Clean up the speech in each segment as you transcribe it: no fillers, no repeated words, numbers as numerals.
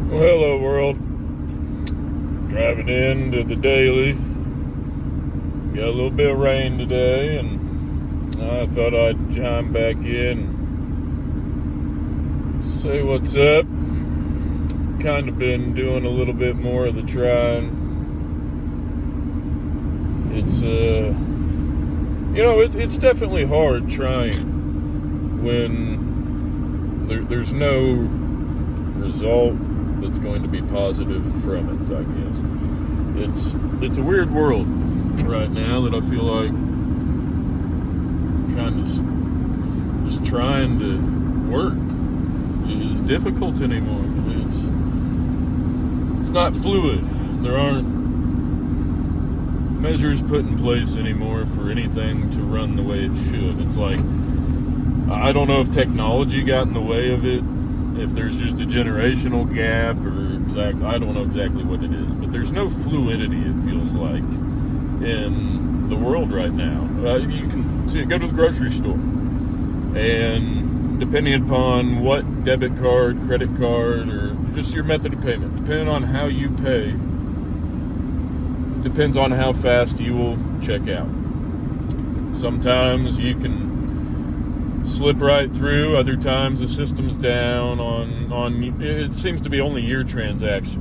Well, hello, world. Driving into the daily. Got a little bit of rain today, and I thought I'd chime back in and say what's up. Kind of been doing a little bit more of the trying. It's definitely hard trying when there's no result that's going to be positive from it, I guess. It's a weird world right now that I feel like kind of just trying to work is difficult anymore. It's not fluid. There aren't measures put in place anymore for anything to run the way it should. It's like, I don't know if technology got in the way of it, if there's just a generational gap, I don't know exactly what it is, but there's no fluidity, it feels like, in the world right now. You can see it, go to the grocery store, and depending upon what debit card, credit card, or just your method of payment, depending on how you pay, depends on how fast you will check out. Sometimes you can slip right through, other times the system's down on it seems to be only your transaction.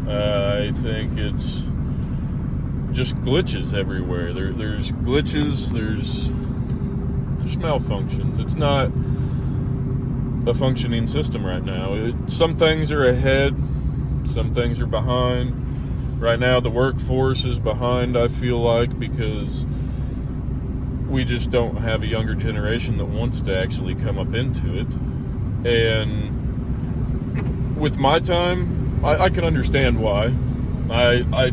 I think it's just glitches everywhere. There's glitches, there's malfunctions. It's not a functioning system right now. Some things are ahead, some things are behind. Right now the workforce is behind, I feel like, because we just don't have a younger generation that wants to actually come up into it. And with my time, I can understand why. I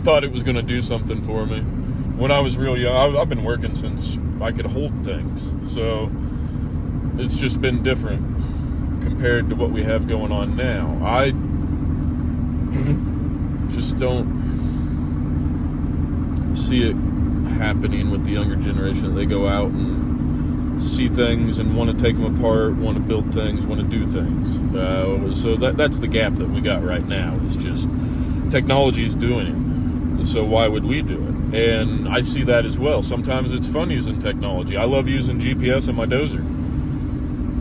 thought it was going to do something for me. When I was real young, I've been working since I could hold things. So it's just been different compared to what we have going on now. I just don't see it happening with the younger generation. They go out and see things and want to take them apart, want to build things, want to do things. So that's the gap that we got right now. It's just technology is doing it. So why would we do it? And I see that as well. Sometimes it's fun using technology. I love using GPS in my dozer.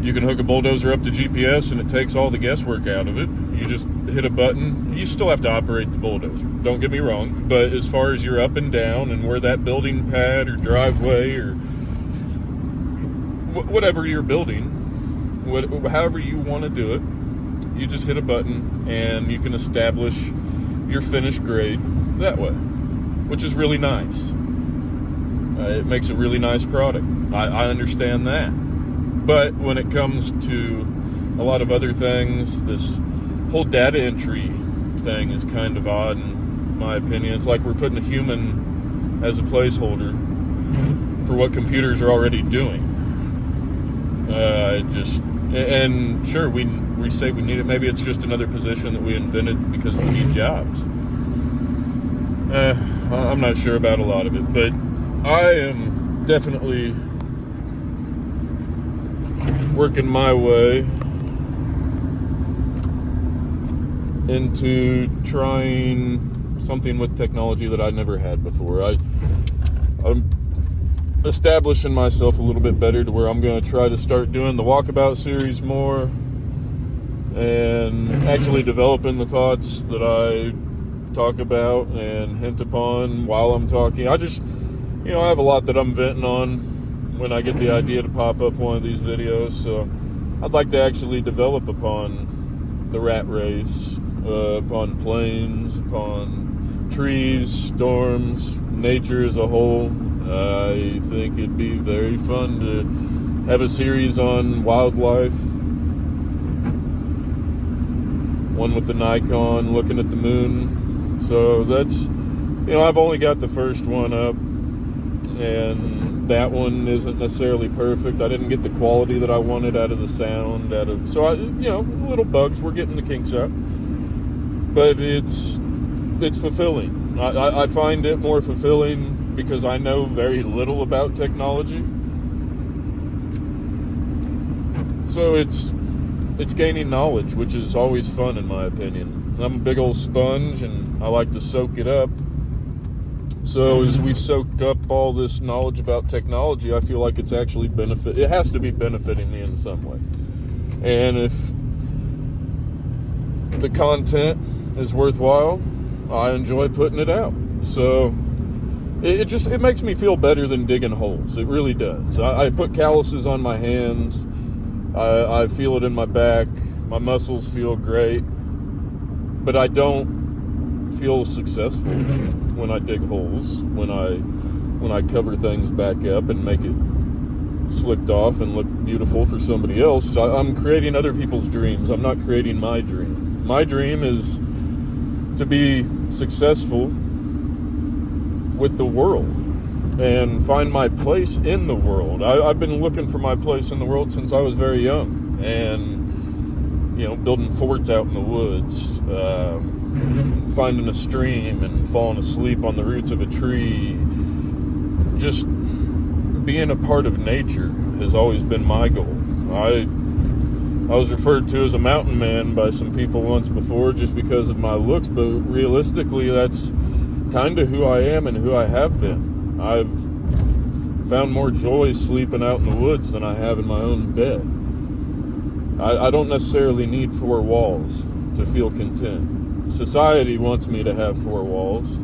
You can hook a bulldozer up to GPS and it takes all the guesswork out of it. You just hit a button. You still have to operate the bulldozer, don't get me wrong, but as far as your up and down and where that building pad or driveway or whatever you're building, however you want to do it, you just hit a button and you can establish your finished grade that way, which is really nice. It makes a really nice product. I understand that. But when it comes to a lot of other things, this whole data entry thing is kind of odd in my opinion. It's like we're putting a human as a placeholder for what computers are already doing. And sure, we say we need it. Maybe it's just another position that we invented because we need jobs. I'm not sure about a lot of it, but I am definitely working my way into trying something with technology that I never had before. I'm establishing myself a little bit better to where I'm going to try to start doing the walkabout series more and actually developing the thoughts that I talk about and hint upon while I'm talking. I have a lot that I'm venting on when I get the idea to pop up one of these videos, so I'd like to actually develop upon the rat race, upon planes, upon trees, storms, nature as a whole. I think it'd be very fun to have a series on wildlife, one with the Nikon looking at the moon. So that's, I've only got the first one up, and that one isn't necessarily perfect. I didn't get the quality that I wanted out of the sound, little bugs. We're getting the kinks out, but it's fulfilling. I find it more fulfilling because I know very little about technology. So it's it's gaining knowledge, which is always fun in my opinion. I'm a big old sponge and I like to soak it up. So as we soak up all this knowledge about technology, I feel like it's actually it has to be benefiting me in some way. And if the content is worthwhile, I enjoy putting it out. So it makes me feel better than digging holes. It really does. I put calluses on my hands. I feel it in my back. My muscles feel great. But I don't feel successful when I dig holes, when I cover things back up and make it slicked off and look beautiful for somebody else. I'm creating other people's dreams. I'm not creating my dream. My dream is to be successful with the world and find my place in the world. I've been looking for my place in the world since I was very young, and building forts out in the woods, finding a stream and falling asleep on the roots of a tree. Just being a part of nature has always been my goal. I was referred to as a mountain man by some people once before just because of my looks, but realistically that's kind of who I am and who I have been. I've found more joy sleeping out in the woods than I have in my own bed. I don't necessarily need four walls to feel content. Society wants me to have four walls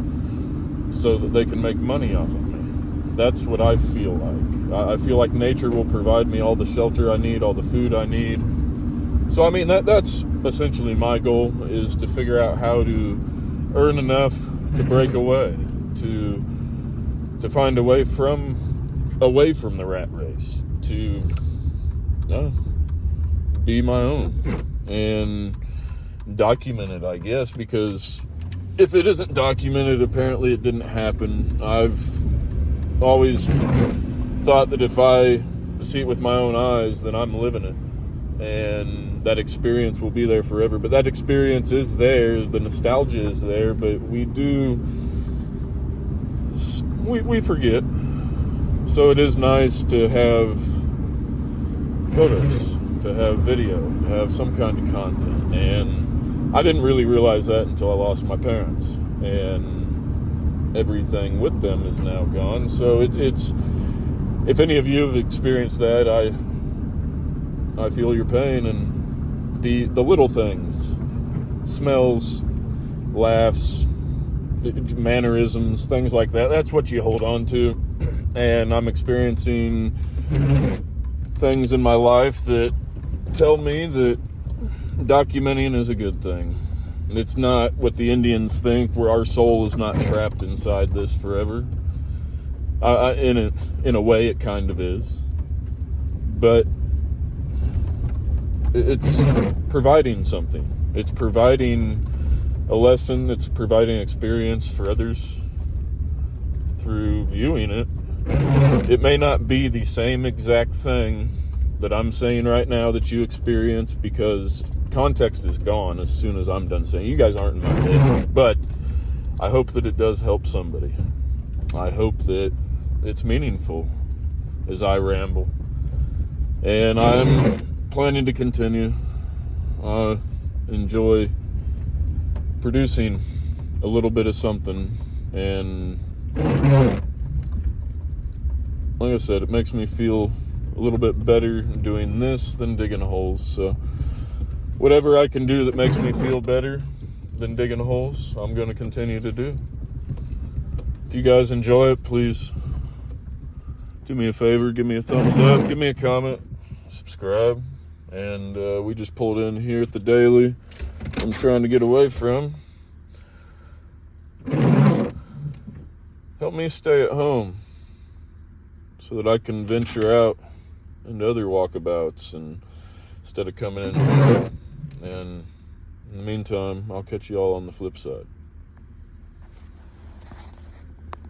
so that they can make money off of me. That's what I feel like. I feel like nature will provide me all the shelter I need, all the food I need. So, I mean, that's essentially my goal, is to figure out how to earn enough to break away, to find a way away from the rat race, to be my own and document it, I guess, because if it isn't documented, apparently it didn't happen. I've always thought that if I see it with my own eyes, then I'm living it, and that experience will be there forever. But that experience is there, the nostalgia is there, but we forget. So it is nice to have photos, to have video, to have some kind of content. And I didn't really realize that until I lost my parents, and everything with them is now gone. So it's if any of you have experienced that, I feel your pain. And the little things, smells, laughs, mannerisms, things like that, that's what you hold on to. And I'm experiencing things in my life that tell me that documenting is a good thing. It's not what the Indians think, where our soul is not trapped inside this forever. In a way, it kind of is. But it's providing something. It's providing a lesson. It's providing experience for others through viewing it. It may not be the same exact thing that I'm saying right now that you experience, because context is gone as soon as I'm done saying. You guys aren't in my head, but I hope that it does help somebody. I hope that it's meaningful as I ramble, and I'm planning to continue. I enjoy producing a little bit of something, and like I said, it makes me feel a little bit better doing this than digging holes. So whatever I can do that makes me feel better than digging holes, I'm going to continue to do. If you guys enjoy it, please do me a favor, give me a thumbs up, give me a comment, subscribe. And we just pulled in here at the daily I'm trying to get away from. Help me stay at home so that I can venture out into other walkabouts, and instead of coming in here. And in the meantime, I'll catch you all on the flip side.